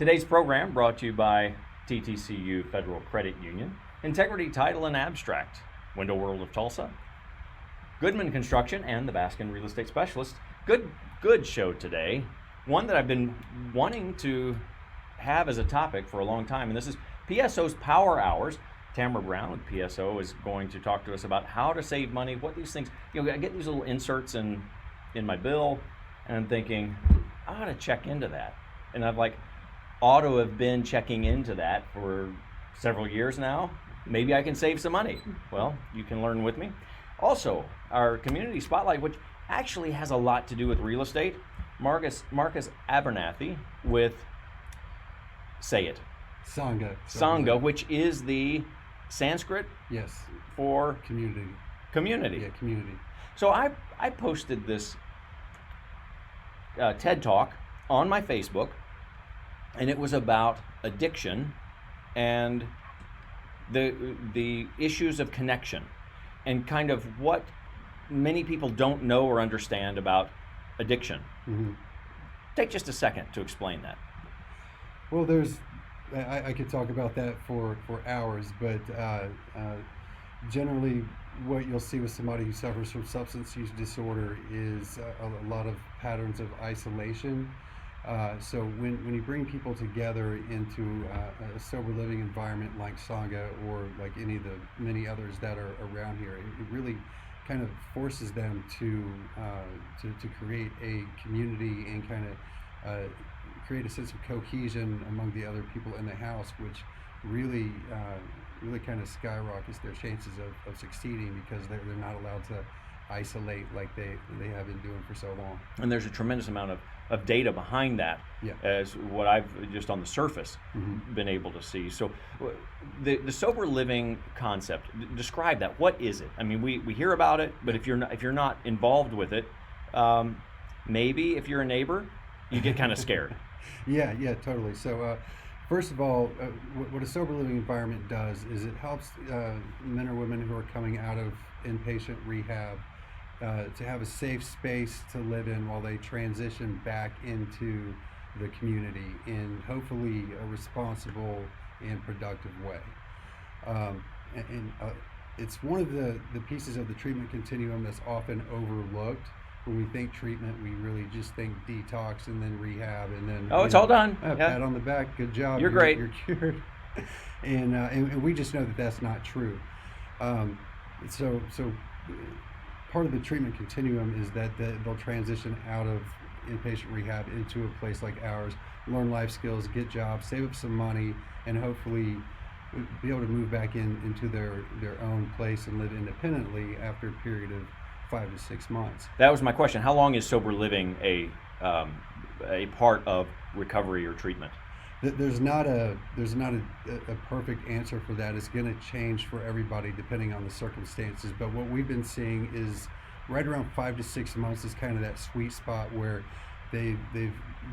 Today's program brought to you by TTCU Federal Credit Union, Integrity Title and Abstract, Window World of Tulsa, Goodman Construction, and the Baskin Real Estate Specialist. Good show today. One that I've been wanting to have as a topic for a long time, and this is PSO's Power Hours. Tamara Brown with PSO is going to talk to us about how to save money, what these things, I get these little inserts in my bill, and I'm thinking, I ought to check into that. And I've ought to have been checking into that for several years now. Maybe I can save some money. Well, you can learn with me. Also, our community spotlight, which actually has a lot to do with real estate. Marcus Abernathy with, say it. Sangha, which is the Sanskrit yes, for community. Community. Yeah, community. So I posted this TED Talk on my Facebook, and it was about addiction and the issues of connection and kind of what many people don't know or understand about addiction. Mm-hmm. Take just a second to explain that. Well, I could talk about that for hours, but generally what you'll see with somebody who suffers from substance use disorder is a lot of patterns of isolation. So when you bring people together into a sober living environment like Sangha or like any of the many others that are around here, it really kind of forces them to create a community and kind of create a sense of cohesion among the other people in the house, which really kind of skyrockets their chances of succeeding, because they're not allowed to isolate like they have been doing for so long. And there's a tremendous amount of data behind that, yeah, as what I've just on the surface mm-hmm. been able to see. So the sober living concept, describe that. What is it? I mean, we hear about it, but if you're not involved with it, maybe if you're a neighbor, you get kind of scared. Yeah, totally. So first of all, what a sober living environment does is it helps men or women who are coming out of inpatient rehab to have a safe space to live in while they transition back into the community in hopefully a responsible and productive way. And it's one of the pieces of the treatment continuum that's often overlooked. When we think treatment, we really just think detox and then rehab and then it's all done. Pat on the back, good job. You're great. You're cured. And we just know that that's not true. So part of the treatment continuum is that they'll transition out of inpatient rehab into a place like ours, learn life skills, get jobs, save up some money, and hopefully be able to move back into their own place and live independently after a period of 5 to 6 months. That was my question. How long is sober living a part of recovery or treatment? There's not a perfect answer for that. It's going to change for everybody depending on the circumstances. But what we've been seeing is right around 5 to 6 months is kind of that sweet spot where they've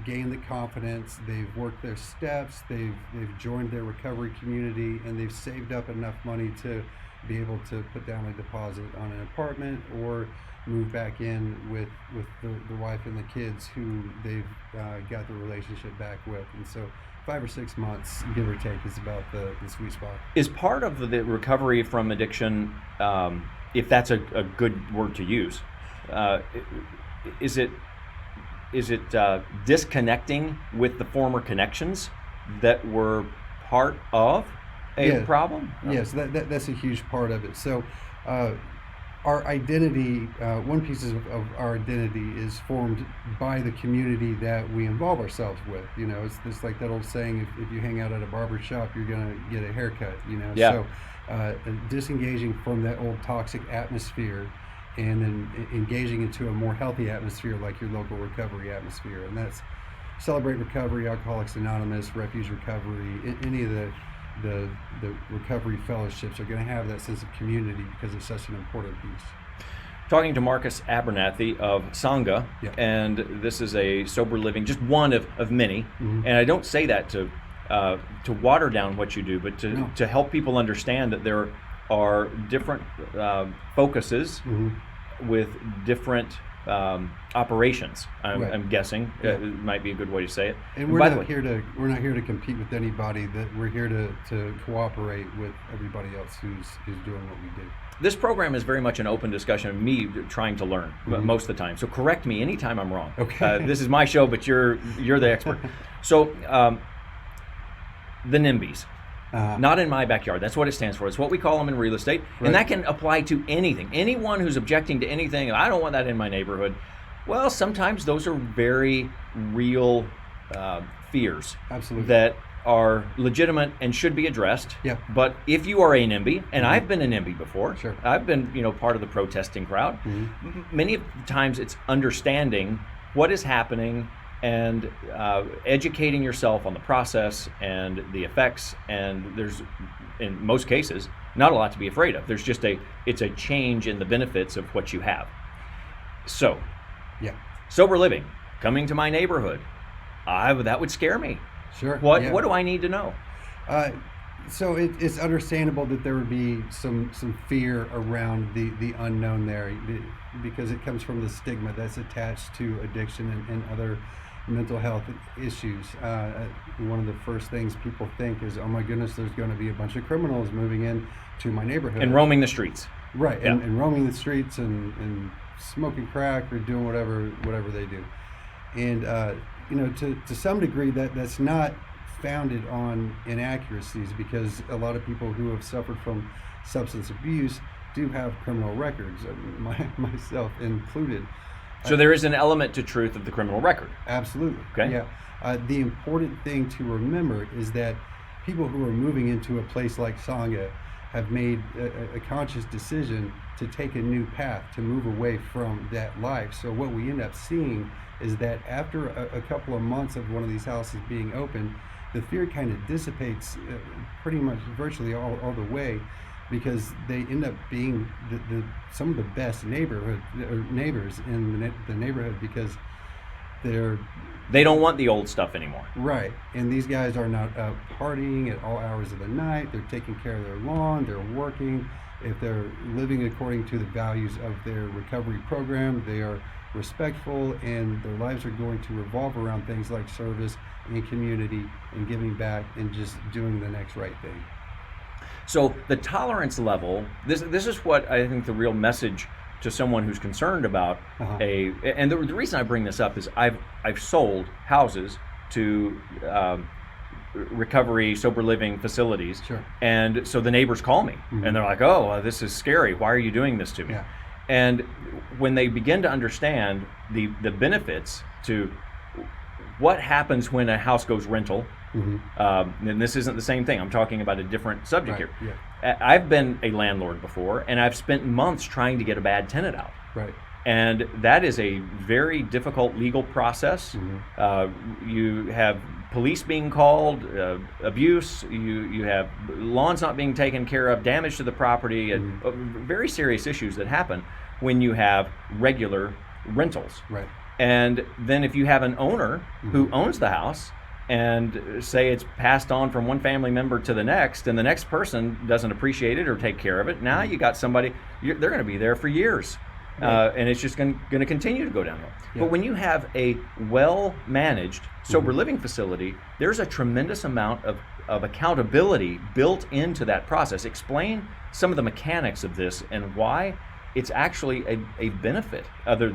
gained the confidence, they've worked their steps, they've joined their recovery community, and they've saved up enough money to be able to put down a deposit on an apartment or move back in with the wife and the kids who they've got the relationship back with. And so 5 or 6 months, give or take, is about the sweet spot. Is part of the recovery from addiction, if that's a good word to use, is it disconnecting with the former connections that were part of a problem? Yes, that's a huge part of it. So our identity, one piece of our identity is formed by the community that we involve ourselves with. It's like that old saying, if you hang out at a barber shop, you're going to get a haircut, Yeah. So disengaging from that old toxic atmosphere and then engaging into a more healthy atmosphere like your local recovery atmosphere. And that's Celebrate Recovery, Alcoholics Anonymous, Refuge Recovery, any of the recovery fellowships are going to have that sense of community because it's such an important piece. Talking to Marcus Abernathy of Sangha, yeah. And this is a sober living, just one of many. Mm-hmm. And I don't say that to water down what you do, but to help people understand that there are different focuses mm-hmm. with different operations. Right. I'm guessing Yeah. might be a good way to say it. And we're by the not way, we're not here to compete with anybody. That we're here to cooperate with everybody else who's doing what we do. this program is very much an open discussion of me trying to learn most of the time. So correct me anytime I'm wrong. Okay. This is my show, but you're the expert. So the NIMBYs. Not in my backyard. That's what it stands for. It's what we call them in real estate. Right. And that can apply to anything. Anyone who's objecting to anything, I don't want that in my neighborhood. Well, sometimes those are very real fears Absolutely. that are legitimate and should be addressed. Yeah. But if you are a NIMBY, and I've been a NIMBY before, Sure. I've been part of the protesting crowd. Many of the times it's understanding what is happening and educating yourself on the process and the effects, and there's, in most cases, not a lot to be afraid of. There's just it's a change in the benefits of what you have. So, Yeah. sober living, coming to my neighborhood, that would scare me. Sure. What yeah. do I need to know? So it's understandable that there would be some fear around the unknown there, because it comes from the stigma that's attached to addiction and other mental health issues. One of the first things people think is, oh my goodness, there's going to be a bunch of criminals moving in to my neighborhood. And roaming the streets. Right, Yeah. and roaming the streets and smoking crack or doing whatever they do. And to some degree that's not founded on inaccuracies, because a lot of people who have suffered from substance abuse do have criminal records, myself included. So there is an element to truth of the criminal record. Absolutely. Okay. Yeah. The important thing to remember is that people who are moving into a place like Sangha have made a conscious decision to take a new path, to move away from that life. So what we end up seeing is that after a couple of months of one of these houses being open, the fear kind of dissipates pretty much virtually all the way, because they end up being some of the best neighbors in the neighborhood, because They don't want the old stuff anymore. right, and these guys are not partying at all hours of the night. They're taking care of their lawn, they're working. If they're living according to the values of their recovery program, they are respectful, and their lives are going to revolve around things like service and community and giving back and just doing the next right thing. So the tolerance level, this is what I think the real message to someone who's concerned about and the reason I bring this up is I've sold houses to recovery sober living facilities. Sure. And so the neighbors call me and they're like, oh, this is scary. Why are you doing this to me? Yeah. And when they begin to understand the benefits to what happens when a house goes rental, and this isn't the same thing, I'm talking about a different subject Right. here. Yeah. I've been a landlord before, and I've spent months trying to get a bad tenant out. Right. And that is a very difficult legal process. You have police being called, abuse, you have lawns not being taken care of, damage to the property, and very serious issues that happen when you have regular rentals. Right. And then if you have an owner who owns the house, and say it's passed on from one family member to the next, and the next person doesn't appreciate it or take care of it, now you got somebody, they're going to be there for years. And it's just going to continue to go downhill. Yeah. But when you have a well-managed sober living facility, there's a tremendous amount of accountability built into that process. Explain some of the mechanics of this and why it's actually a benefit rather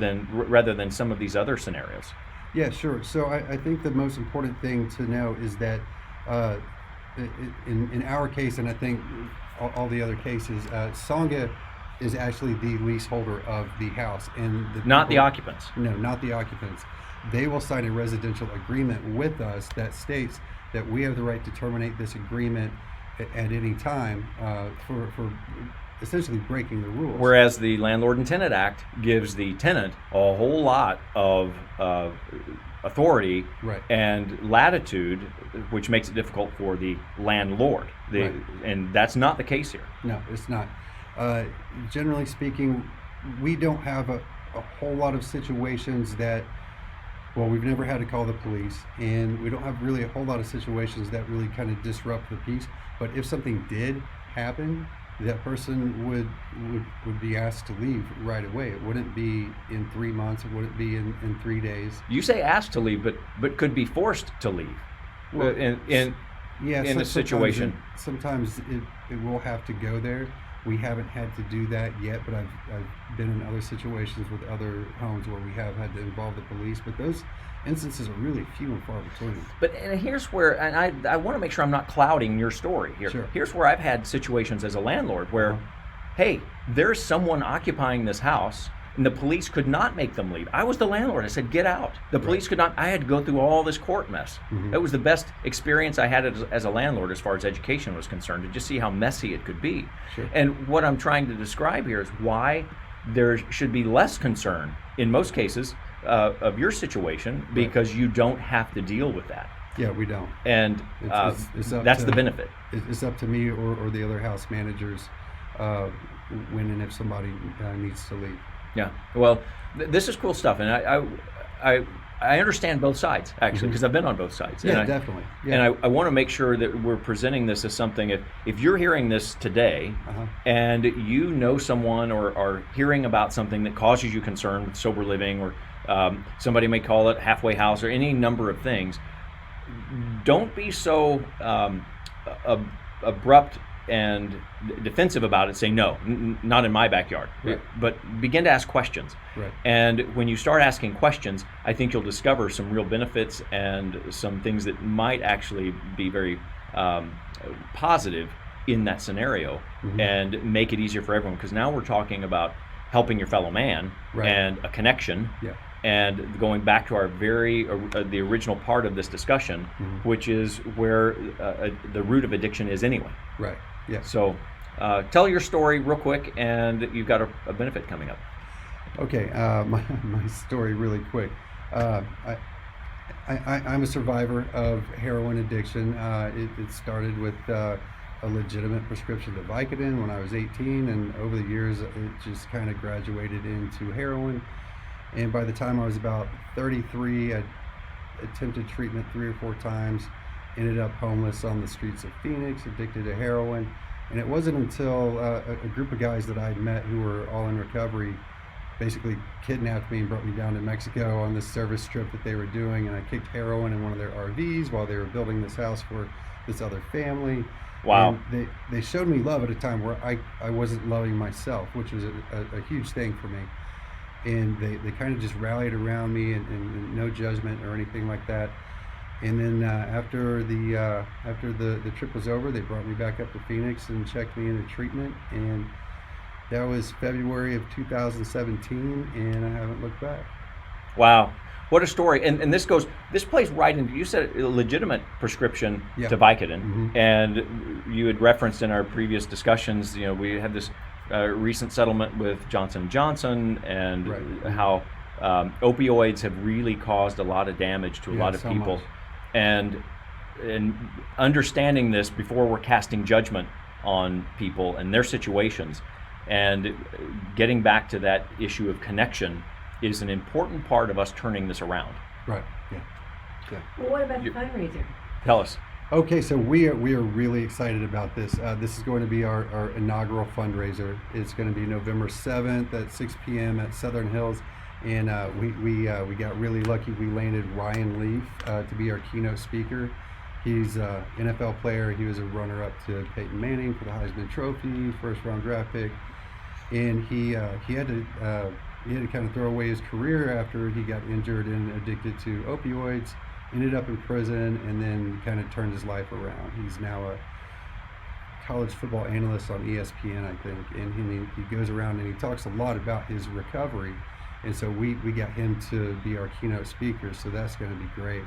than some of these other scenarios. Yeah, sure. So I think the most important thing to know is that in our case, and I think all the other cases, Sangha is actually the leaseholder of the house, and Not the occupants. No, not the occupants. They will sign a residential agreement with us that states that we have the right to terminate this agreement at any time for essentially breaking the rules. Whereas the Landlord and Tenant Act gives the tenant a whole lot of authority Right. and latitude, which makes it difficult for the landlord. Right. And that's not the case here. No, it's not. Generally speaking, we don't have a whole lot of situations that, well, we've never had to call the police, and we don't have really a whole lot of situations that really kind of disrupt the peace. But if something did happen, that person would be asked to leave right away. It wouldn't be in 3 months. It wouldn't be in 3 days. You say asked to leave, but could be forced to leave. Well, in Yeah, a situation. Sometimes it will have to go there. We haven't had to do that yet, but I've been in other situations with other homes where we have had to involve the police. But those instances are really few and far between. But and here's where, and I want to make sure I'm not clouding your story here. Sure. Here's where I've had situations as a landlord where, hey, there's someone occupying this house, and the police could not make them leave. I was the landlord. I said, get out. The police could not. I had to go through all this court mess. Mhm. That was the best experience I had as a landlord as far as education was concerned, to just see how messy it could be. Sure. And what I'm trying to describe here is why there should be less concern in most cases of your situation, because you don't have to deal with that. Yeah, we don't. And It's up that's to- the benefit. It's up to me or the other house managers when and if somebody needs to leave. Yeah. Well, this is cool stuff, and I understand both sides actually, because I've been on both sides. Yeah, and definitely. Yeah. And I want to make sure that we're presenting this as something. If you're hearing this today, Uh-huh. and you know someone or are hearing about something that causes you concern with sober living, or somebody may call it halfway house, or any number of things, don't be so abrupt and defensive about it. Say no, not in my backyard. Right. But begin to ask questions. Right. And when you start asking questions, I think you'll discover some real benefits and some things that might actually be very positive in that scenario, Mhm. and make it easier for everyone. Because now we're talking about helping your fellow man, Right. and a connection. Yeah. And going back to our the original part of this discussion, Mhm. which is where the root of addiction is anyway. Right. Yeah. So tell your story real quick, and you've got a benefit coming up. Okay, my story really quick. I'm a survivor of heroin addiction. It started with a legitimate prescription to Vicodin when I was 18, and over the years it just kind of graduated into heroin. And by the time I was about 33, I attempted treatment 3 or 4 times, ended up homeless on the streets of Phoenix, addicted to heroin. And it wasn't until a group of guys that I'd met who were all in recovery basically kidnapped me and brought me down to Mexico on this service trip that they were doing, and I kicked heroin in one of their RVs while they were building this house for this other family. Wow. And they showed me love at a time where I wasn't loving myself, which was a huge thing for me. And they kind of just rallied around me, and no judgment or anything like that. And then after the trip was over, they brought me back up to Phoenix and checked me into treatment, and that was February of 2017, and I haven't looked back. Wow, what a story! And this plays right into, you said a legitimate prescription Yeah. to Vicodin, Mhm. and you had referenced in our previous discussions, we had this recent settlement with Johnson & Johnson, and Right. how opioids have really caused a lot of damage to a Yeah, lot of so people, much. and understanding this before we're casting judgment on people and their situations, and getting back to that issue of connection is an important part of us turning this around. Right. Yeah. Well, what about the You- fundraiser? Tell us. Okay, so we are really excited about this. This is going to be our inaugural fundraiser. It's going to be November 7th at 6 p.m. at Southern Hills, and we got really lucky. We landed Ryan Leaf to be our keynote speaker. He's an NFL player. He was a runner-up to Peyton Manning for the Heisman Trophy, first-round draft pick, and he had to kind of throw away his career after he got injured and addicted to opioids. Ended up in prison, and then kind of turned his life around. He's now a college football analyst on ESPN, I think, and he goes around and he talks a lot about his recovery. And so we got him to be our keynote speaker, so that's going to be great.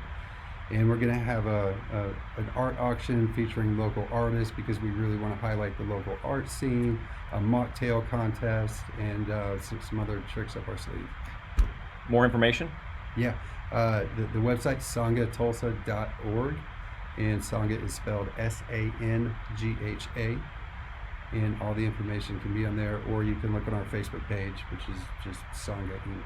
And we're going to have an art auction featuring local artists, because we really want to highlight the local art scene, a mocktail contest, and some other tricks up our sleeve. More information? Yeah, the website sangatulsa.org, and Sangha is spelled SANGHA, and all the information can be on there, or you can look on our Facebook page, which is just Sangha Inc.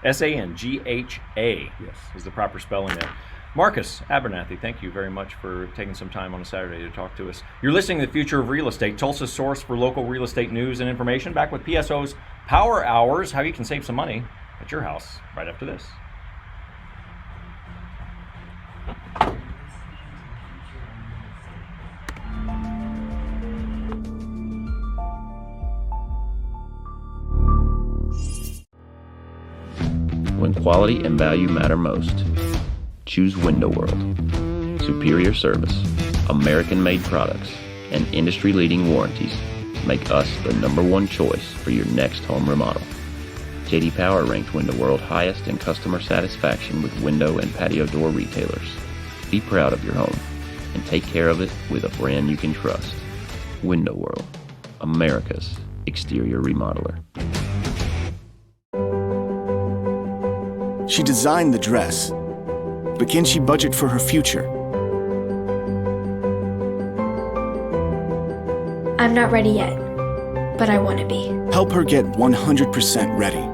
Sangha Yes. is the proper spelling there. Marcus Abernathy, thank you very much for taking some time on a Saturday to talk to us. You're listening to The Future of Real Estate, Tulsa's source for local real estate news and information. Back with PSO's Power Hours, how you can save some money at your house right after this. When quality and value matter most, choose Window World. Superior service, American-made products, and industry-leading warranties make us the #1 choice for your next home remodel. J.D. Power ranked Window World highest in customer satisfaction with window and patio door retailers. Be proud of your home and take care of it with a brand you can trust. Window World, America's exterior remodeler. She designed the dress, but can she budget for her future? I'm not ready yet, but I want to be. Help her get 100% ready.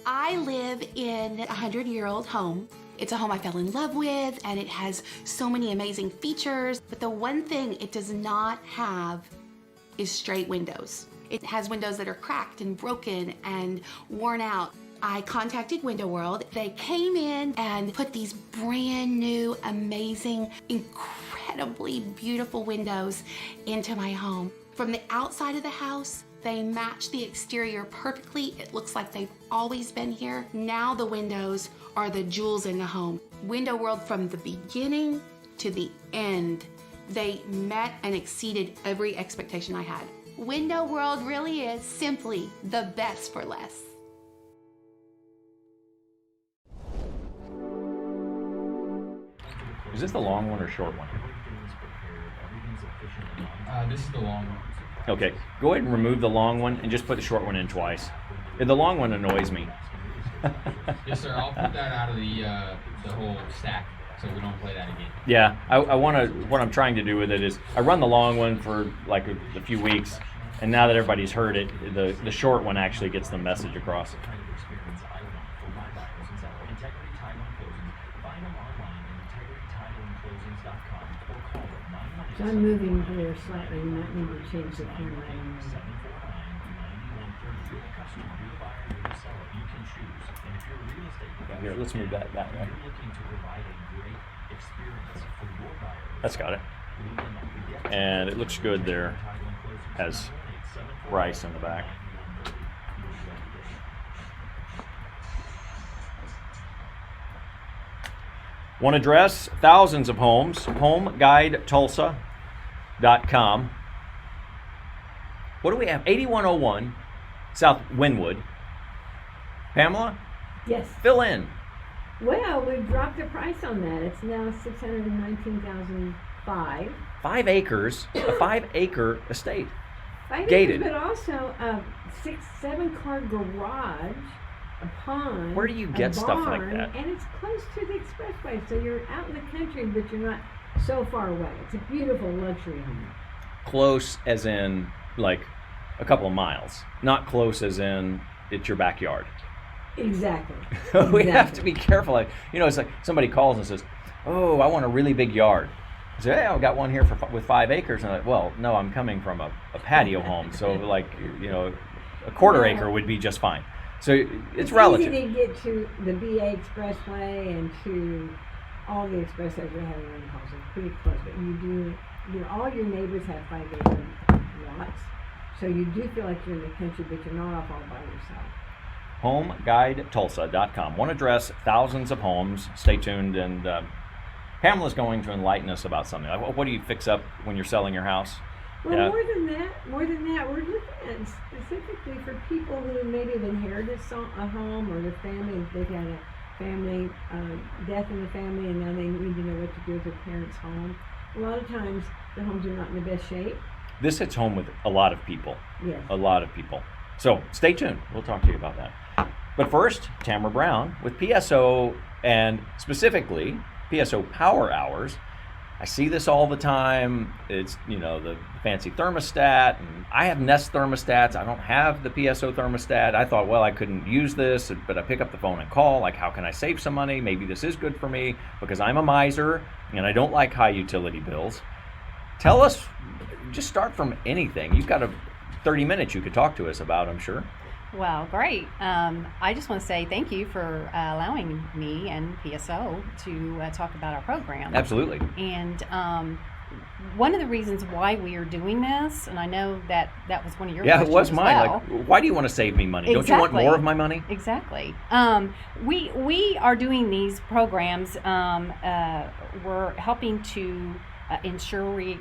I live in a 100-year-old home. It's a home I fell in love with, and it has so many amazing features. But the one thing it does not have is straight windows. It has windows that are cracked and broken and worn out. I contacted Window World. They came in and put these brand new, amazing, incredibly beautiful windows into my home. From the outside of the house, they match the exterior perfectly. It looks like they've always been here. Now the windows are the jewels in the home. Window World, from the beginning to the end, they met and exceeded every expectation I had. Window World really is simply the best for less. Is this the long one or short one? This is the long one. Okay, go ahead and remove the long one and just put the short one in twice. The long one annoys me. Yes, sir. I'll put that out of the whole stack, so we don't play that again. Yeah, I want to. What I'm trying to do with it is I run the long one for like a few weeks, and now that everybody's heard it, the short one actually gets the message across. So I'm moving here slightly, you might need to change the camera. Here, let's move that way. That's got it. And it looks good there. Has rice in the back. One address, thousands of homes, HomeGuideTulsa.com. What do we have? 8101 South Wynwood. Pamela, Yes. fill in. Well, we've dropped the price on that. It's now $619,500. 5 acres, a 5-acre estate. 5 Gated. acres, but also a 6-7 car garage, a pond. Where do you get a stuff like barn, that? And it's close to the expressway, so you're out in the country, but you're not so far away. It's a beautiful luxury home. Close as in like a couple of miles, not close as in it's your backyard. Exactly. We have to Exactly. be careful. Like, it's like somebody calls and says, "Oh, I want a really big yard." I say, "Hey, I've got one here with 5 acres." And I'm like, "Well, no, I'm coming from a patio home, so like a quarter No. acre would be just fine." So it's Easy relative. to get to the BA Expressway and to all the expressways we have around Tulsa. Pretty close, but all your neighbors have 5-acre lots, so you do feel like you're in the country, but you're not off all by yourself. HomeGuideTulsa.com. One address, thousands of homes. Stay tuned, and Pamela's going to enlighten us about something. Like, what do you fix up when you're selling your house? Well, Yeah. more than that, we're looking at specifically for people who maybe have inherited a home, or their family, they've had family, death in the family, and now they need to know what to do with their parents' home. A lot of times, the homes are not in the best shape. This hits home with a lot of people. Yes. A lot of people. So stay tuned. We'll talk to you about that. But first, Tamara Brown with PSO, and specifically PSO Power Hours. I see this all the time. It's, the fancy thermostat, and I have Nest thermostats. I don't have the PSO thermostat. I thought, well, I couldn't use this, but I pick up the phone and call, like, how can I save some money? Maybe this is good for me because I'm a miser and I don't like high utility bills. Tell us, just start from anything. You've got 30 minutes you could talk to us about, I'm sure. Well, great. I just want to say thank you for allowing me and PSO to talk about our program. Absolutely. And one of the reasons why we are doing this, and I know that was one of your questions it was mine. as well. Like, why do you want to save me money? Exactly. Don't you want more of my money? Exactly. We are doing these programs. We're helping to ensure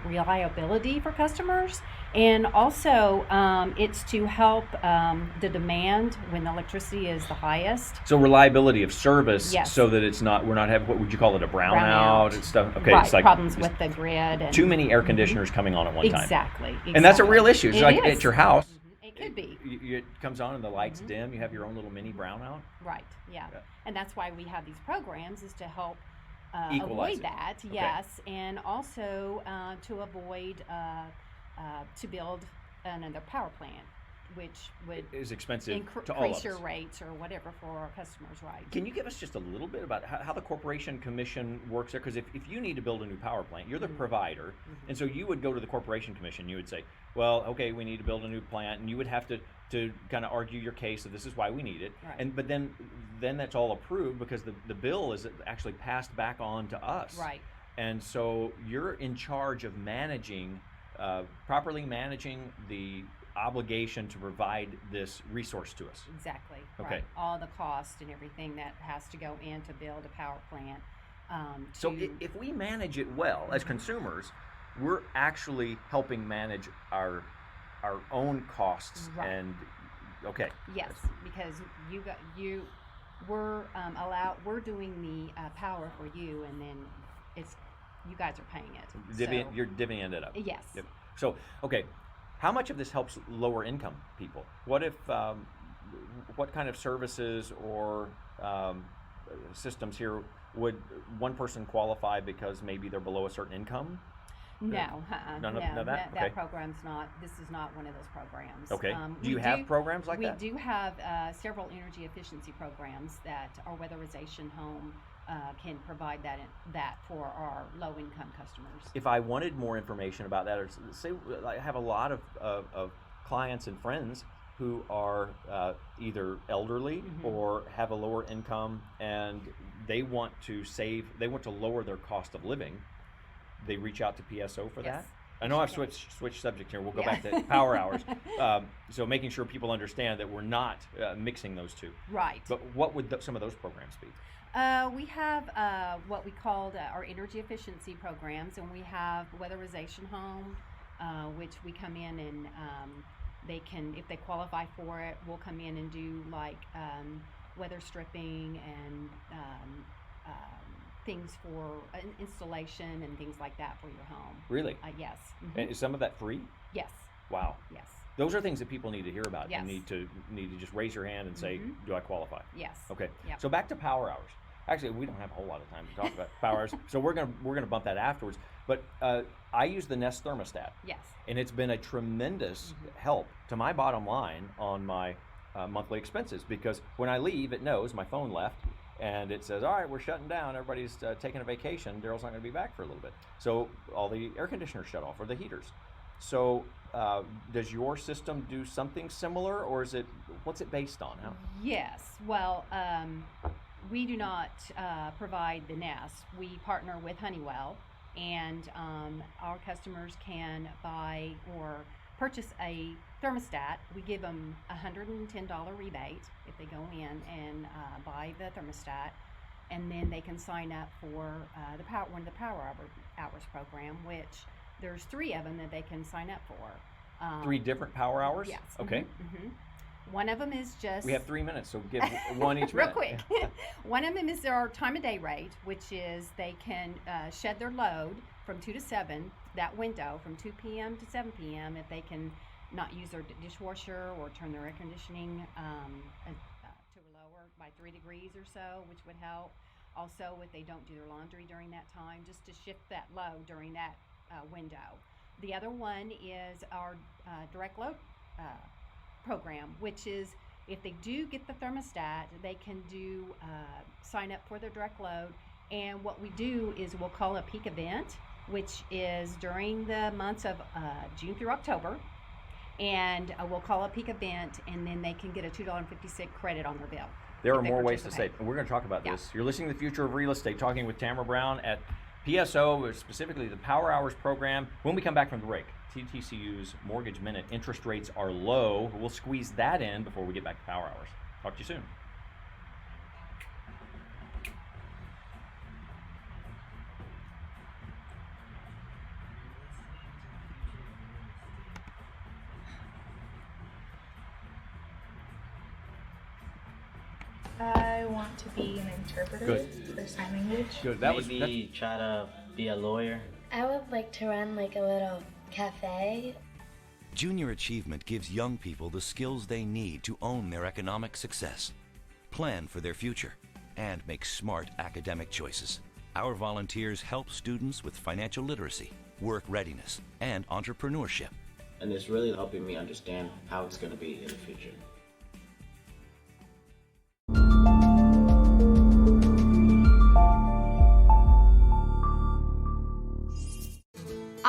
reliability for customers, and also it's to help the demand when electricity is the highest. So reliability of service, Yes. so that we're not having, what would you call it, a brownout and stuff? Okay, Right, it's like problems with the grid. And too many air conditioners coming on at one time. Exactly. And that's a real issue. It's It like is. at your house. It could be. It comes on and the lights dim. You have your own little mini brownout. Right, yeah. And that's why we have these programs, is to help Equalize avoid it. that, Okay. yes, and also to avoid, to build another power plant, which would Is expensive to all increase of your us. rates or whatever for our customers, right? Can you give us just a little bit about how the Corporation Commission works there? Because if you need to build a new power plant, you're the provider, and so you would go to the Corporation Commission. You would say, well, okay, we need to build a new plant, and you would have to kind of argue your case that this is why we need it. Right. But then that's all approved because the bill is actually passed back on to us. Right. And so you're in charge of properly managing the obligation to provide this resource to us. Exactly. Okay. Right. All the cost and everything that has to go in to build a power plant. So if we manage it well as consumers, we're actually helping manage our own costs. Right. And okay. Yes, because we're doing the power for you, and then you guys are paying it. You're divvying it up. Yes. Yep. So okay, how much of this helps lower income people? What if what kind of services or systems here would one person qualify because maybe they're below a certain income? No, None of that? Okay. That program's not. This is not one of those programs. Okay. Do you have programs like that? We do have several energy efficiency programs that our weatherization home can provide that for our low-income customers. If I wanted more information about that, or say I have a lot of clients and friends who are either elderly or have a lower income, and they want to lower their cost of living. They reach out to PSO for that. I know I've switched subject here. We'll go back to power hours. So making sure people understand that we're not mixing those two. Right. But what would some of those programs be? We have what we called our energy efficiency programs, and we have weatherization home, which we come in and they can, if they qualify for it, we'll come in and do like weather stripping and things for installation and things like that for your home. Really? Yes. And is some of that free? Yes. Wow. Yes. Those are things that people need to hear about. Yes. And need to just raise your hand and say, do I qualify? Yes. Okay. Yep. So back to power hours. Actually, we don't have a whole lot of time to talk about power hours, so we're gonna bump that afterwards. But I use the Nest thermostat. Yes. And it's been a tremendous help to my bottom line on my monthly expenses, because when I leave, it knows my phone left, and it says, all right, we're shutting down. Everybody's taking a vacation. Daryl's not going to be back for a little bit. So all the air conditioners shut off, or the heaters. So does your system do something similar, or what's it based on? Yes. Well, we do not provide the Nest. We partner with Honeywell, and our customers can buy or purchase a thermostat. We give them a $110 rebate if they go in and buy the thermostat, and then they can sign up for one of the Power Hours program, which there's 3 of them that they can sign up for. 3 different power hours? Yes. Okay. One of them is just We have 3 minutes, so give one each real minute. quick. One of them is our time of day rate, which is they can shed their load from 2 to 7, that window from 2 p.m. to 7 p.m. if they can not use their dishwasher or turn their air conditioning to lower by 3 degrees or so, which would help. Also, if they don't do their laundry during that time, just to shift that load during that window. The other one is our direct load program, which is if they do get the thermostat, they can do sign up for their direct load. And what we do is we'll call a peak event, which is during the months of June through October. And we'll call a peak event, and then they can get a $2.50 credit on their bill. There if are they more ways to participate. save, and we're going to talk about Yeah. this. You're listening to The Future of Real Estate, talking with Tamara Brown at PSO, specifically the Power Hours program. When we come back from the break, TTCU's Mortgage Minute interest rates are low. We'll squeeze that in before we get back to Power Hours. Talk to you soon. I want to be an interpreter Good. for sign language. Good. Maybe try to be a lawyer. I would like to run like a little cafe. Junior Achievement gives young people the skills they need to own their economic success, plan for their future, and make smart academic choices. Our volunteers help students with financial literacy, work readiness, and entrepreneurship. And it's really helping me understand how it's going to be in the future.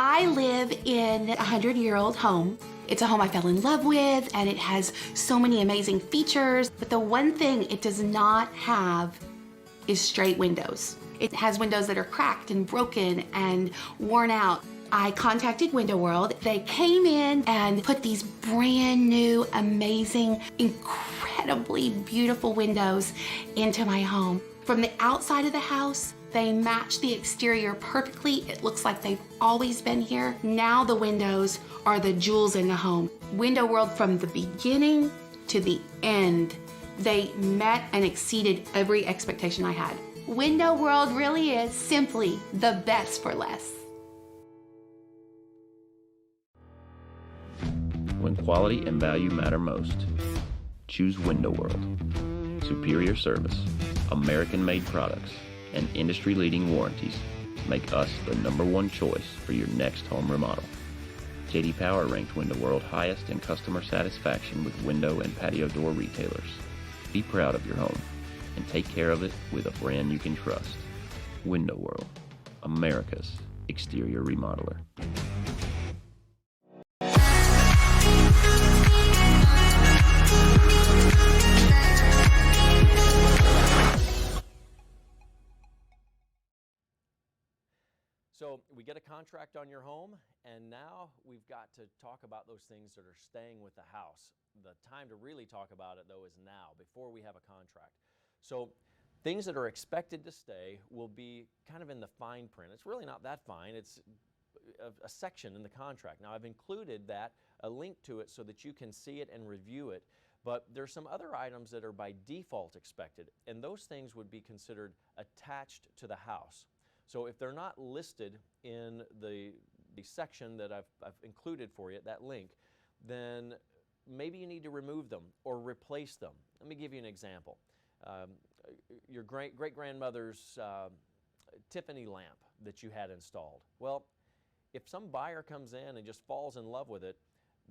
I live in a 100-year-old home. It's a home I fell in love with, and it has so many amazing features. But the one thing it does not have is straight windows. It has windows that are cracked and broken and worn out. I contacted Window World. They came in and put these brand new, amazing, incredibly beautiful windows into my home. From the outside of the house, they match the exterior perfectly. It looks like they've always been here. Now the windows are the jewels in the home. Window World, from the beginning to the end, they met and exceeded every expectation I had. Window World really is simply the best for less. When quality and value matter most, choose Window World. Superior service, American-made products, and industry-leading warranties make us the #1 choice for your next home remodel. J.D. Power ranked Window World highest in customer satisfaction with window and patio door retailers. Be proud of your home and take care of it with a brand you can trust. Window World, America's exterior remodeler. So we get a contract on your home, and now we've got to talk about those things that are staying with the house. The time to really talk about it, though, is now, before we have a contract. So things that are expected to stay will be kind of in the fine print. It's really not that fine. It's a section in the contract. Now, I've included that, a link to it, so that you can see it and review it. But there's some other items that are by default expected, and those things would be considered attached to the house. So if they're not listed in the section that I've included for you, that link, then maybe you need to remove them or replace them. Let me give you an example. Your great-grandmother's Tiffany lamp that you had installed. Well, if some buyer comes in and just falls in love with it,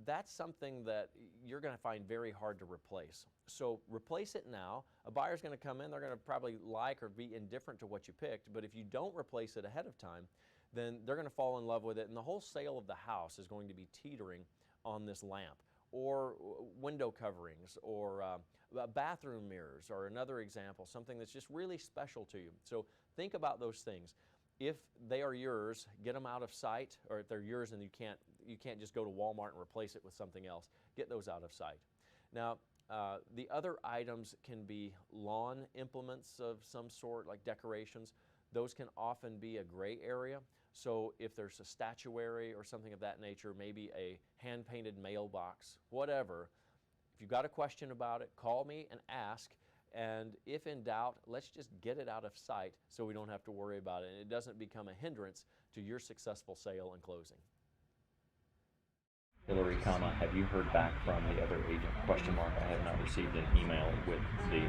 that's something that you're going to find very hard to replace. So replace it now. A buyer's going to come in, they're going to probably like or be indifferent to what you picked, but if you don't replace it ahead of time, then they're going to fall in love with it, and the whole sale of the house is going to be teetering on this lamp. Or window coverings, or bathroom mirrors are another example, something that's just really special to you. So think about those things. If they are yours, get them out of sight, or if they're yours and you can't just go to Walmart and replace it with something else, get those out of sight. Now, the other items can be lawn implements of some sort, like decorations. Those can often be a gray area. So if there's a statuary or something of that nature, maybe a hand-painted mailbox, whatever, If you've got a question about it, call me and ask. And if in doubt, let's just get it out of sight so we don't have to worry about it and it doesn't become a hindrance to your successful sale and closing. Hillary, have you heard back from the other agent? Question mark. I have not received an email with the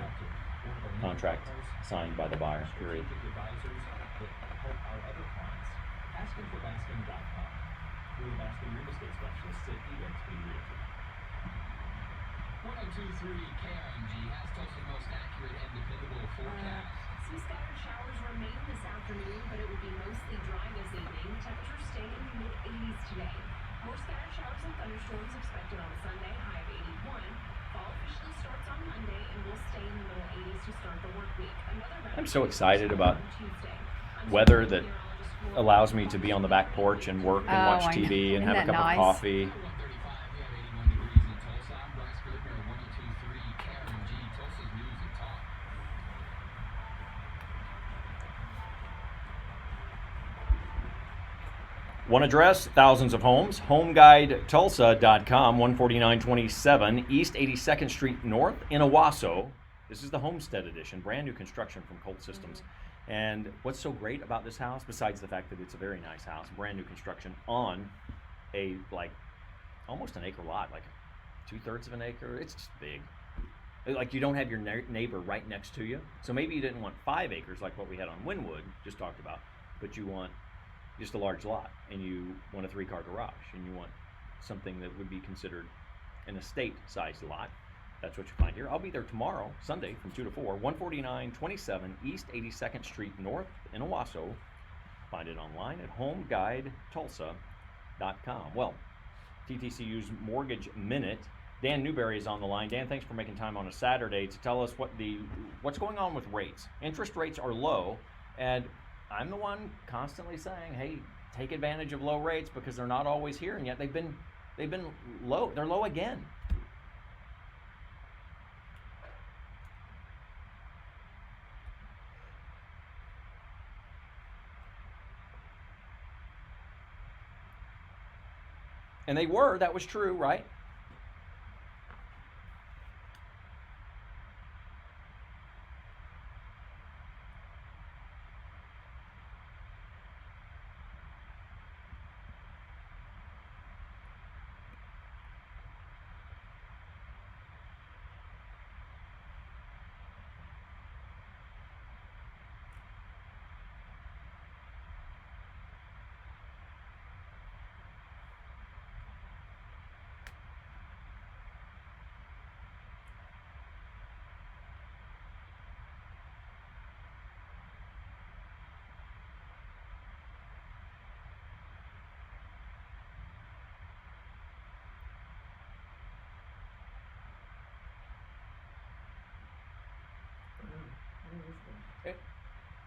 contract signed by the buyer. Period. Asking for Baskin.com. We're the Baskin real estate specialists at eXp Realty. 1023 KRMG has Tulsa's most accurate and dependable forecast. Some scattered showers remain this afternoon, but it will be mostly dry this evening. Temperatures staying in the mid-80s today. More scattered showers and thunderstorms expected on Sunday, high of 81. Fall officially starts on Monday and will stay in the middle 80s to start the work week. I'm so excited about weather that allows me to be on the back porch and work and watch TV and have a cup of coffee. One address, thousands of homes, HomeGuideTulsa.com, 14927 East 82nd Street North in Owasso. This is the Homestead Edition, brand new construction from Colt Systems. And what's so great about this house, besides the fact that it's a very nice house, brand new construction on a almost an acre lot, like 2/3 of an acre. It's just big. Like you don't have your neighbor right next to you. So maybe you didn't want 5 acres like what we had on Wynwood, just talked about, but you want just a large lot, and you want a 3-car garage, and you want something that would be considered an estate-sized lot. That's what you find here. I'll be there tomorrow, Sunday, from 2 to 4, 14927 East 82nd Street North in Owasso. Find it online at HomeGuideTulsa.com. Well, TTCU's Mortgage Minute. Dan Newberry is on the line. Dan, thanks for making time on a Saturday to tell us what's going on with rates. Interest rates are low, and I'm the one constantly saying, hey, take advantage of low rates because they're not always here, and yet they've been low. They're low again. And they were, that was true, right?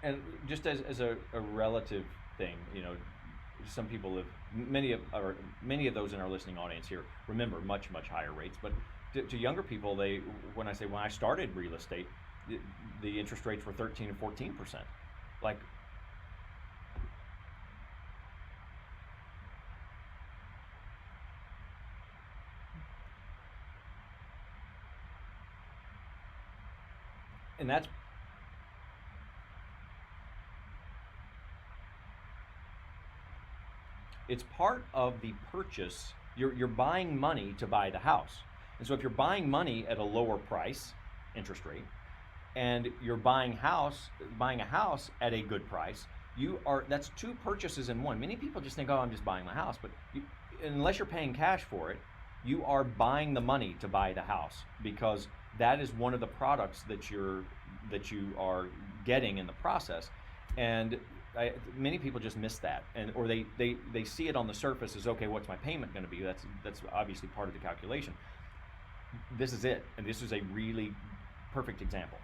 And just as a relative thing, some people many of those in our listening audience here remember much higher rates. But to younger people, when I started real estate, the interest rates were 13 and 14%. Like, and that's it's part of the purchase. You're buying money to buy the house. And so if you're buying money at a lower price, interest rate, and you're buying a house at a good price, that's 2 purchases in one. Many people just think, oh, I'm just buying my house, but unless you're paying cash for it, you are buying the money to buy the house, because that is one of the products that you are getting in the process. And many people just miss that, or they see it on the surface as, okay, what's my payment going to be? That's obviously part of the calculation. This is it, and this is a really perfect example.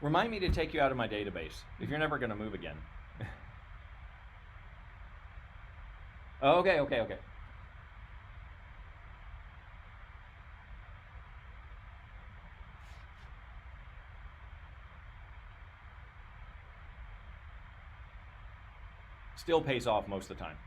Remind me to take you out of my database if you're never going to move again. Okay. Still pays off most of the time.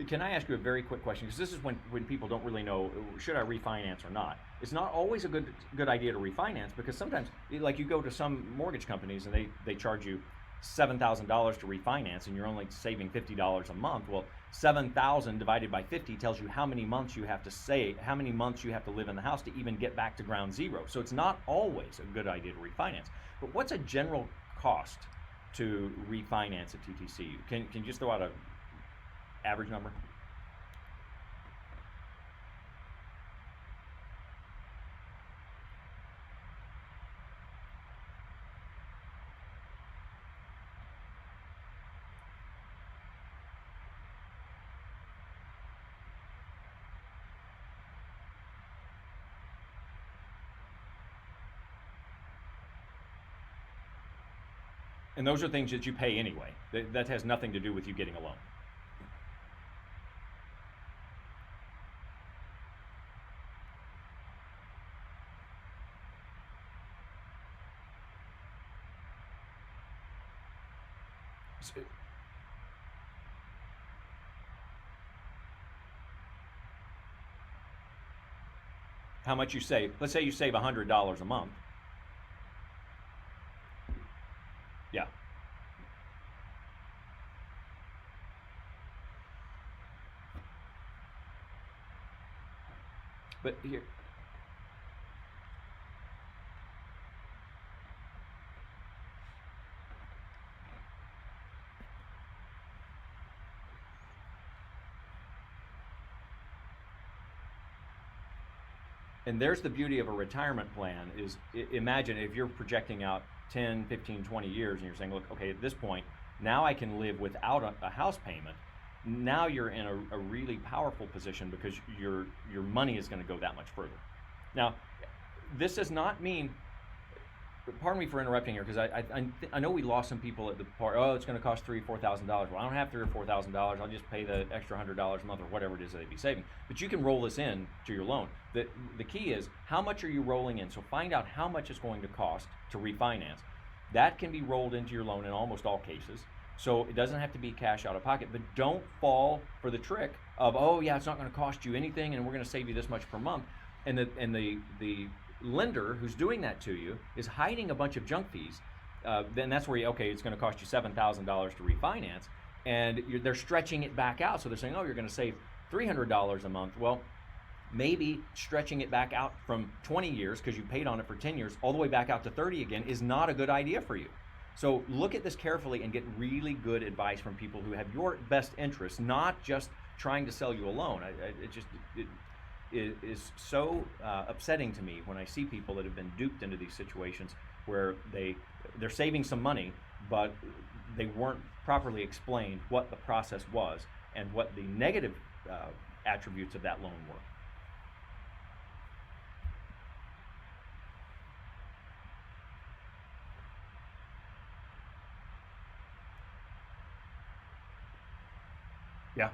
Can I ask you a very quick question? Because this is when people don't really know, should I refinance or not? It's not always a good idea to refinance, because sometimes, like, you go to some mortgage companies and they charge you $7,000 to refinance and you're only saving $50 a month. Well, 7,000 divided by 50 tells you how many months you have to save, how many months you have to live in the house to even get back to ground zero. So it's not always a good idea to refinance. But what's a general cost to refinance at TTCU? Can you just throw out a average number? And those are things that you pay anyway. That has nothing to do with you getting a loan. How much you save? Let's say you save $100 a month. Yeah. But here, and there's the beauty of a retirement plan is, imagine if you're projecting out 10, 15, 20 years and you're saying, look, okay, at this point, now I can live without a house payment. Now you're in a really powerful position because your money is going to go that much further. Now, this does not mean, pardon me for interrupting here, because I know we lost some people at the part, oh, it's going to cost $3,000 or $4,000. Well, I don't have $3,000 or $4,000. I'll just pay the extra $100 a month or whatever it is that they'd be saving. But you can roll this in to your loan. The key is, how much are you rolling in? So find out how much it's going to cost to refinance. That can be rolled into your loan in almost all cases. So it doesn't have to be cash out of pocket, but don't fall for the trick of, oh yeah, it's not going to cost you anything and we're going to save you this much per month. And the lender who's doing that to you is hiding a bunch of junk fees. Then that's where okay, it's going to cost you $7,000 to refinance, and they're stretching it back out. So they're saying, oh, you're going to save $300 a month. Well, maybe stretching it back out from 20 years, because you paid on it for 10 years, all the way back out to 30 again is not a good idea for you. So look at this carefully and get really good advice from people who have your best interests, not just trying to sell you a loan. It is so upsetting to me when I see people that have been duped into these situations where they're saving some money, but they weren't properly explained what the process was and what the negative attributes of that loan were. Yeah.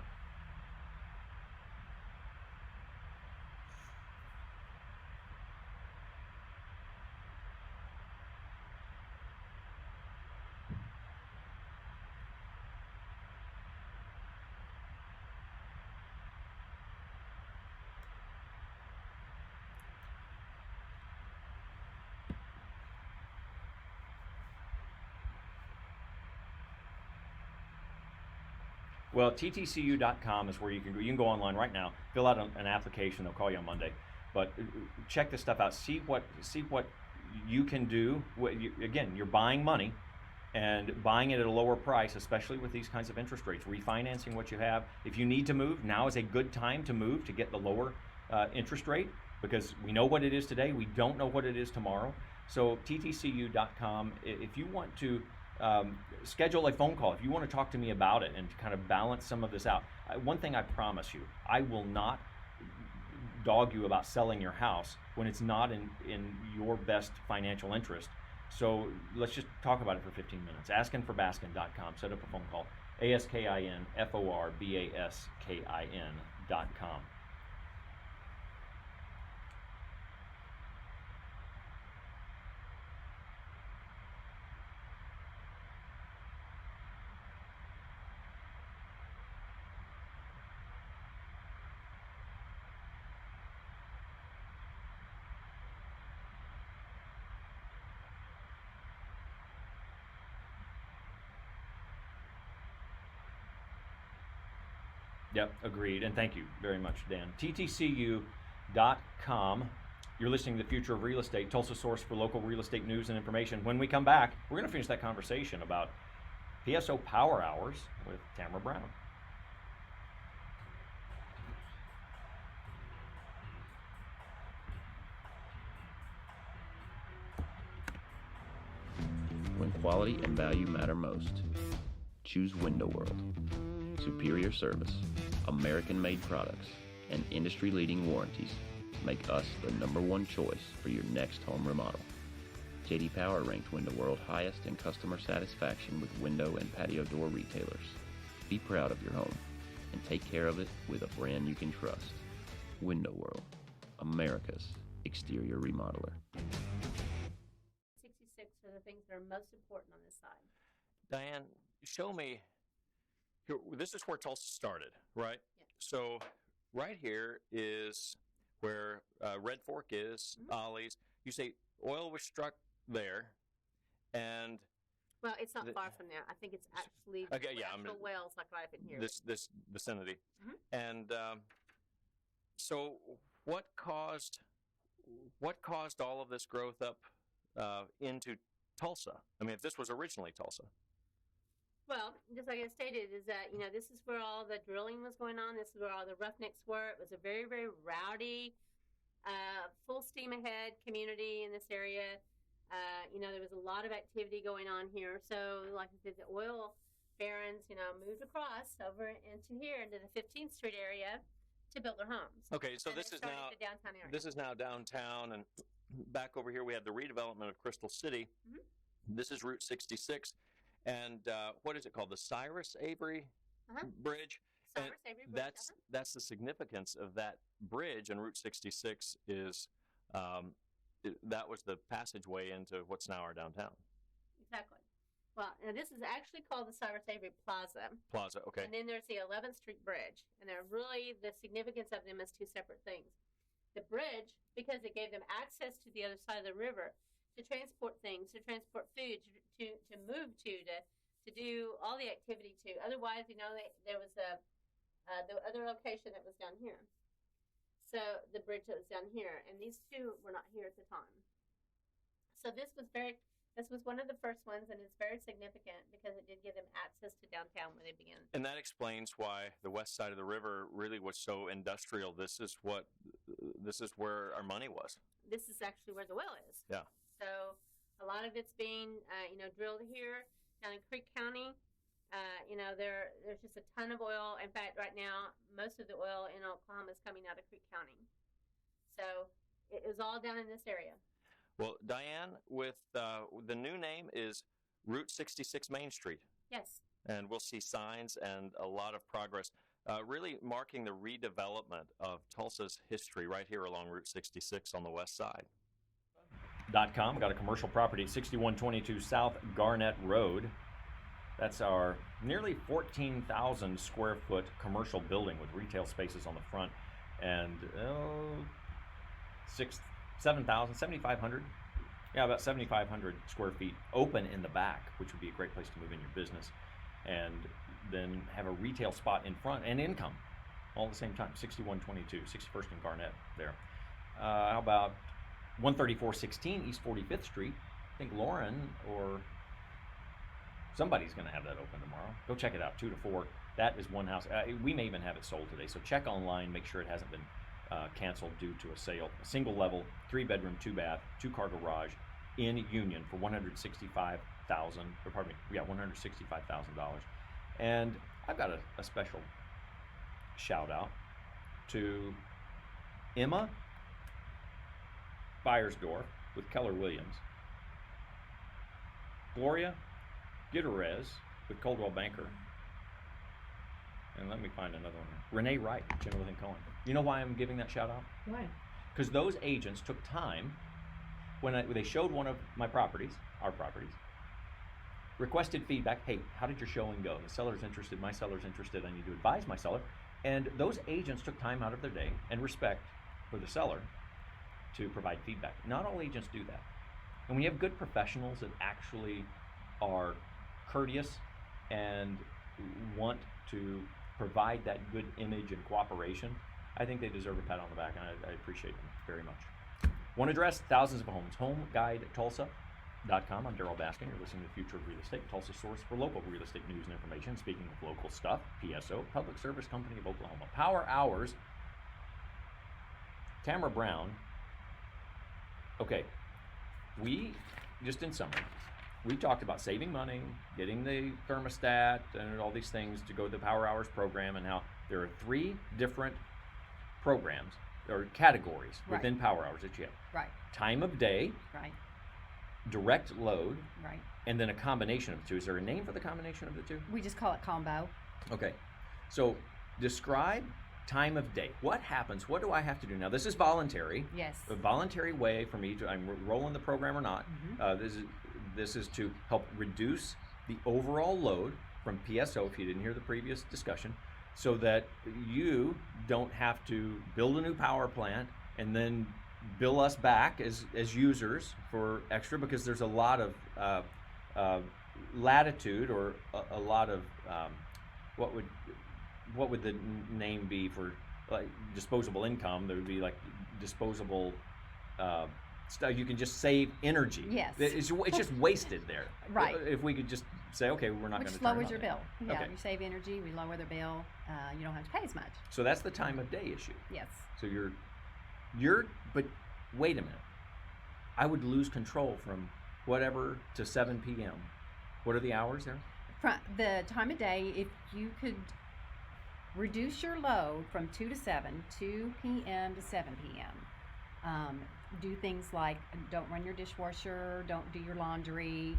Well, ttcu.com is where you can go. You can go online right now, fill out an application. They'll call you on Monday, but check this stuff out. See what you can do. Again, you're buying money, and buying it at a lower price, especially with these kinds of interest rates, refinancing what you have. If you need to move, now is a good time to move to get the lower interest rate, because we know what it is today. We don't know what it is tomorrow. So ttcu.com, if you want to schedule a phone call, if you want to talk to me about it and kind of balance some of this out, one thing I promise you, I will not dog you about selling your house when it's not in your best financial interest. So let's just talk about it for 15 minutes. AskinForBaskin.com. Set up a phone call. AskinForBaskin.com. Yep, agreed. And thank you very much, Dan. TTCU.com. You're listening to The Future of Real Estate, Tulsa source for local real estate news and information. When we come back, we're going to finish that conversation about PSO Power Hours with Tamara Brown. When quality and value matter most, choose Window World. Superior service, American-made products, and industry-leading warranties make us the #1 choice for your next home remodel. J.D. Power ranked Window World highest in customer satisfaction with window and patio door retailers. Be proud of your home and take care of it with a brand you can trust. Window World, America's exterior remodeler. 66 are the things that are most important on this side. Diane, show me. Here, this is where Tulsa started, right? Yeah. So right here is where Red Fork is, Ollie's. You say oil was struck there, and well, it's not far from there. I think it's actually actual wells like right up in here. This vicinity, and so what caused all of this growth up into Tulsa? I mean, if this was originally Tulsa. Well, just like I stated, is that, this is where all the drilling was going on. This is where all the roughnecks were. It was a very, very rowdy, full steam ahead community in this area. There was a lot of activity going on here. So, like I said, the oil barons, moved across over into here, into the 15th Street area to build their homes. Okay, so this is now the downtown area. This is now downtown, and back over here we have the redevelopment of Crystal City. This is Route 66. And what is it called? The Cyrus Avery Bridge. Cyrus Avery Bridge. That's the significance of that bridge, and Route 66 is that was the passageway into what's now our downtown. Exactly. Well, now this is actually called the Cyrus Avery Plaza. Plaza, okay. And then there's the 11th Street Bridge, and they're really, the significance of them is two separate things. The bridge, because it gave them access to the other side of the river, to transport things, to transport food, to move to do all the activity to. Otherwise, there was the other location that was down here. So the bridge that was down here, and these two were not here at the time. So this was one of the first ones, and it's very significant because it did give them access to downtown where they began. And that explains why the west side of the river really was so industrial. This is where our money was. This is actually where the well is. Yeah. So a lot of it's being, drilled here down in Creek County. There's just a ton of oil. In fact, right now, most of the oil in Oklahoma is coming out of Creek County. So it was all down in this area. Well, Diane, with the new name is Route 66 Main Street. Yes. And we'll see signs and a lot of progress, really marking the redevelopment of Tulsa's history right here along Route 66 on the west side. .com. Got a commercial property at 6122 South Garnett Road. That's our nearly 14,000 square foot commercial building with retail spaces on the front and 7,500. Yeah, about 7,500 square feet open in the back, which would be a great place to move in your business, and then have a retail spot in front and income all at the same time. 6122, 61st and Garnett there. How about 13416 East 45th Street? I think Lauren or Somebody's going to have that open tomorrow. Go check it out, 2 to 4. That is one house. We may even have it sold today. So check online, make sure it hasn't been canceled due to a sale. A single level, 3-bedroom, 2-bath, 2-car garage in Union for $165,000. And I've got a special shout out to Emma Beiersdorf with Keller Williams, Gloria Gutierrez with Coldwell Banker, and let me find another one. Renee Wright, Chenoweth and Cohen. You know why I'm giving that shout out? Why? Because those agents took time when they showed one of my properties, our properties, requested feedback. Hey, how did your showing go? The seller's interested, my seller's interested, I need to advise my seller. And those agents took time out of their day and respect for the seller to provide feedback. Not all agents do that. And when you have good professionals that actually are courteous and want to provide that good image and cooperation, I think they deserve a pat on the back, and I appreciate them very much. One address, thousands of homes. HomeGuideTulsa.com. I'm Darrell Baskin. You're listening to The Future of Real Estate, Tulsa source for local real estate news and information. Speaking of local stuff, PSO, Public Service Company of Oklahoma. Power Hours. Tamara Brown. Okay, we, just in summary, we talked about saving money, getting the thermostat, and all these things to go to the Power Hours program, and how there are 3 different programs or categories within Power Hours that you have. Right. Time of day. Right. Direct load. Right. And then a combination of the two. Is there a name for the combination of the two? We just call it combo. Okay. So describe time of day. What happens? What do I have to do now? This is voluntary. Yes. A voluntary way for me to, I'm rolling the program or not. This is to help reduce the overall load from PSO, if you didn't hear the previous discussion, so that you don't have to build a new power plant and then bill us back as users for extra, because there's a lot of latitude, or a lot of what would the name be for, like, disposable income? There would be like disposable stuff. You can just save energy. Yes. It's just wasted there. Right. If we could just say, okay, we're not going to Which turn it lowers on your now. bill. Yeah, Okay. you save energy, we lower the bill. You don't have to pay as much. So that's the time of day issue. Yes. So but wait a minute. I would lose control from whatever to 7 p.m. What are the hours there? The time of day, if you could reduce your load from 2 to 7, 2 p.m. to 7 p.m. Do things like don't run your dishwasher, don't do your laundry,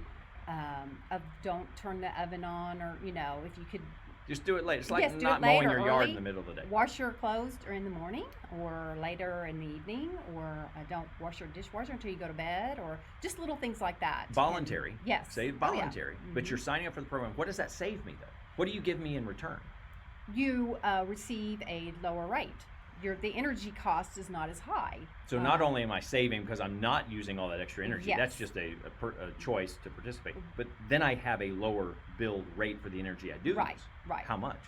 don't turn the oven on, or, if you could Just do it late. It's like yes, do not it late mowing or your yard early. in the middle of the day. Wash your clothes in the morning or later in the evening, or don't wash your dishwasher until you go to bed, or just little things like that. Voluntary. Yes. Say Oh, yeah. voluntary. But you're signing up for the program. What does that save me, though? What do you give me in return? You receive a lower rate. The energy cost is not as high. So not only am I saving because I'm not using all that extra energy, Yes. that's just a choice to participate, but then I have a lower billed rate for the energy I do Right, use. right. How much?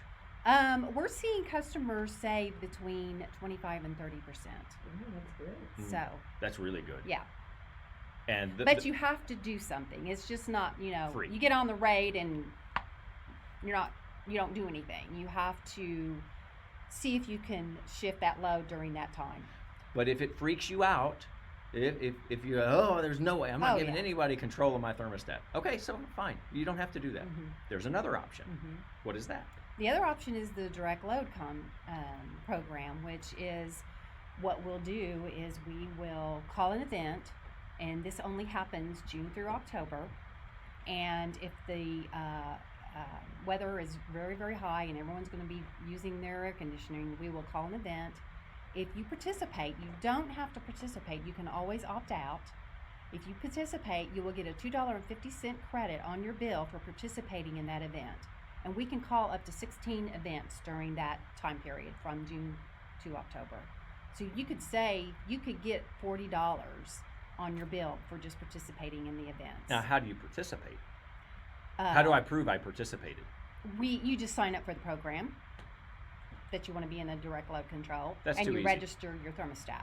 We're seeing customers save between 25 and 30%. That's good. So That's really good. yeah. And But you have to do something. It's just not, Free. you get on the rate and you don't do anything. You have to see if you can shift that load during that time. But if it freaks you out, if you there's no way, I'm not giving anybody control of my thermostat. Okay, so fine. You don't have to do that. There's another option. What is that? The other option is the direct load program, which is what we'll do is we will call an event, and this only happens June through October. And if the weather is very, very high and everyone's going to be using their air conditioning, we will call an event. If you participate, you don't have to participate. You can always opt out. If you participate, you will get a $2.50 credit on your bill for participating in that event. And we can call up to 16 events during that time period from June to October. So you could get $40 on your bill for just participating in the events. Now, how do you participate? How do I prove I participated? You just sign up for the program that you want to be in a direct load control, That's and too you easy. register your thermostat.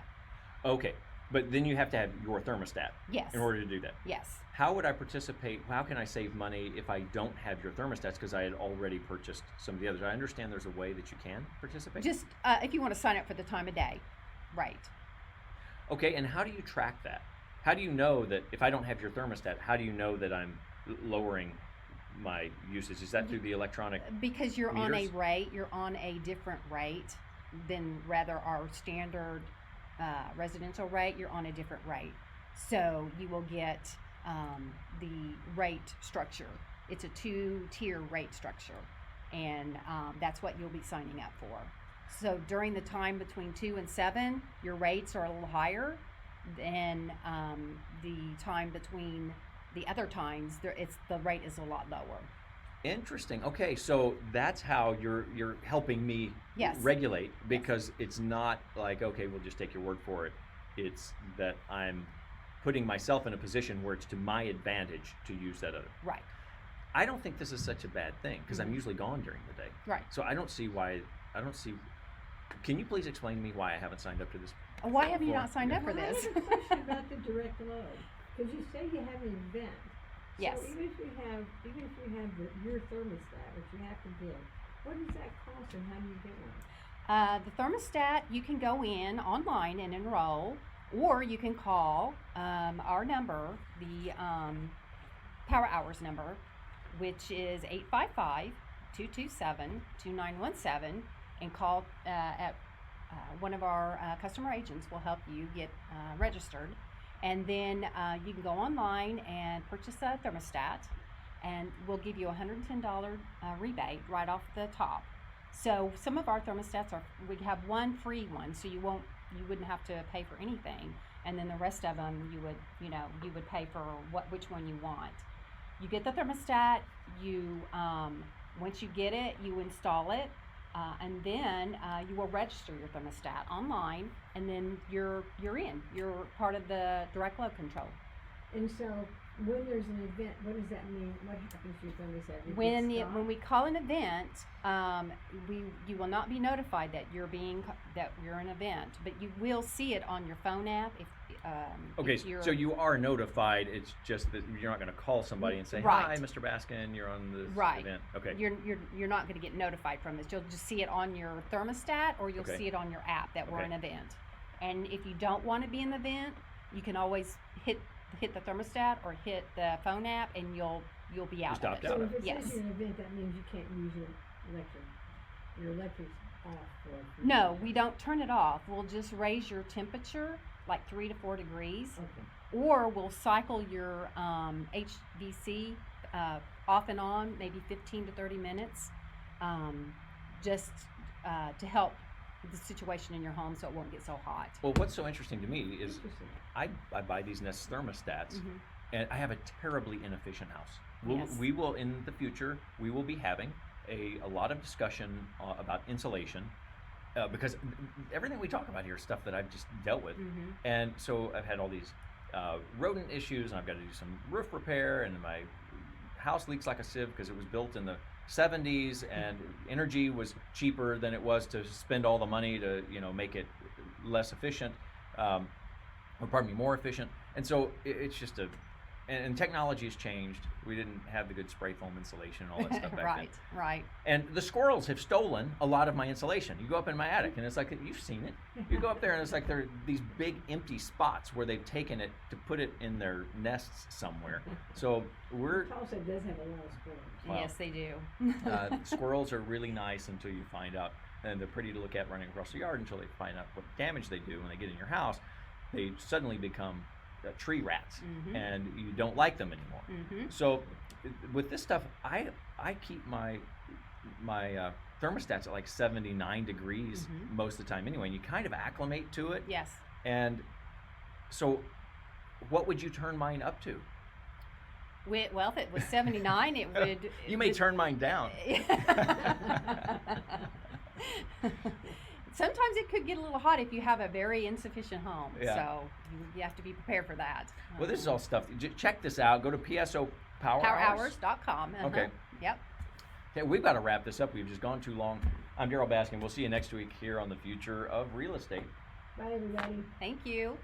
Okay, But then you have to have your thermostat Yes. in order to do that. Yes. How would I participate? How can I save money if I don't have your thermostats because I had already purchased some of the others? I understand there's a way that you can participate. Just if you want to sign up for the time of day. Right. Okay, and how do you track that? How do you know that if I don't have your thermostat, how do you know that I'm lowering my usage? Is that through the electronic Because you're on a meters? rate, you're on a different rate than rather our standard residential rate, you're on a different rate. So you will get the rate structure. It's a 2-tier rate structure, and that's what you'll be signing up for. So during the time between 2 and 7, your rates are a little higher than the time between the other times. The rate is a lot lower. Interesting. Okay, so that's how you're helping me Yes. regulate, because it's not like, okay, we'll just take your word for it. It's that I'm putting myself in a position where it's to my advantage to use that other. Right. I don't think this is such a bad thing because I'm Mhm. usually gone during the day. Right. So I don't see. Can you please explain to me why I haven't signed up to this? Why have you before? not signed up for Well, I this? have a question about the direct load, because you say you have an event. Yes. So even if you have your thermostat, which you have to get, what does that cost and how do you get one? The thermostat, you can go in online and enroll, or you can call our number, the Power Hours number, which is 855-227-2917, and call at one of our customer agents will help you get registered. And then you can go online and purchase a thermostat, and we'll give you a $110 rebate right off the top. So some of our thermostats we have one free one, so you wouldn't have to pay for anything, and then the rest of them you would pay for which one you want. You get the thermostat, once you get it, you install it, and then you will register your thermostat online, and then you're part of the direct load control. And so when there's an event, what does that mean? What happens to your thermostat? It When gets stopped? we call an event, you will not be notified that you're an event, but you will see it on your phone app. Okay, if you're, so you are notified. It's just that you're not going to call somebody and say, Right. "Hi, Mr. Baskin, you're on this right. event." Okay. You're not going to get notified from this. You'll just see it on your thermostat, or you'll Okay. see it on your app that we're Okay. an event. And if you don't want to be in the event, you can always hit the thermostat or hit the phone app, and you'll be out Just of opt it. out So of if it Yes. says you're an event, that means you can't use your electric. Your electric's off for. No, we don't turn it off. We'll just raise your temperature like 3 to 4 degrees, Okay. or we'll cycle your HVC off and on, maybe 15 to 30 minutes, just to help the situation in your home so it won't get so hot. Well, what's so interesting to me is Interesting. I buy these Nest thermostats, Mhm. and I have a terribly inefficient house. Yes. We will in the future we will be having a lot of discussion about insulation, because everything we talk about here is stuff that I've just dealt with, Mhm. and so I've had all these rodent issues, and I've got to do some roof repair, and my house leaks like a sieve because it was built in the 70s, and energy was cheaper than it was to spend all the money to make it less efficient, or pardon me, more efficient. And so it's just and technology has changed. We didn't have the good spray foam insulation and all that stuff back Right, then. right. And the squirrels have stolen a lot of my insulation. You go up in my attic, and it's like, you've seen it. You go up there, and it's like there are these big empty spots where they've taken it to put it in their nests somewhere. So Tulsa does have a lot of squirrels. Wow. Yes, they do. Squirrels are really nice until you find out, and they're pretty to look at running across the yard until they find out what damage they do when they get in your house. They suddenly become tree rats, Mhm. and you don't like them anymore. Mhm. So with this stuff, I keep my thermostats at like 79 degrees Mhm. most of the time anyway, and you kind of acclimate to it. Yes. And so what would you turn mine up to? Well, if it was 79, it would. You may turn mine down. Sometimes it could get a little hot if you have a very insufficient home. Yeah. So you have to be prepared for that. Well, this is all stuff. Check this out. Go to PSO Power Hours. PowerHours.com. Okay. Yep. Okay, we've got to wrap this up. We've just gone too long. I'm Daryl Baskin. We'll see you next week here on The Future of Real Estate. Bye, everybody. Thank you.